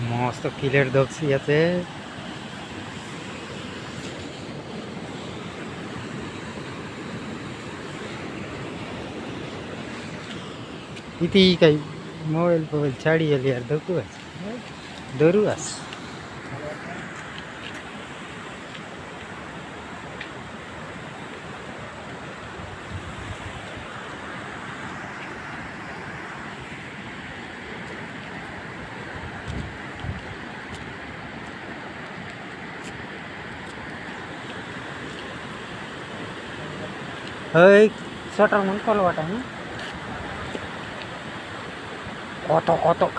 मस्त क्लियर दक्षी আছে इति काही मोबाइल छाडी यार दक्कु दरुवास Hei, shuttle mun kalau ada ni, kotok-kotok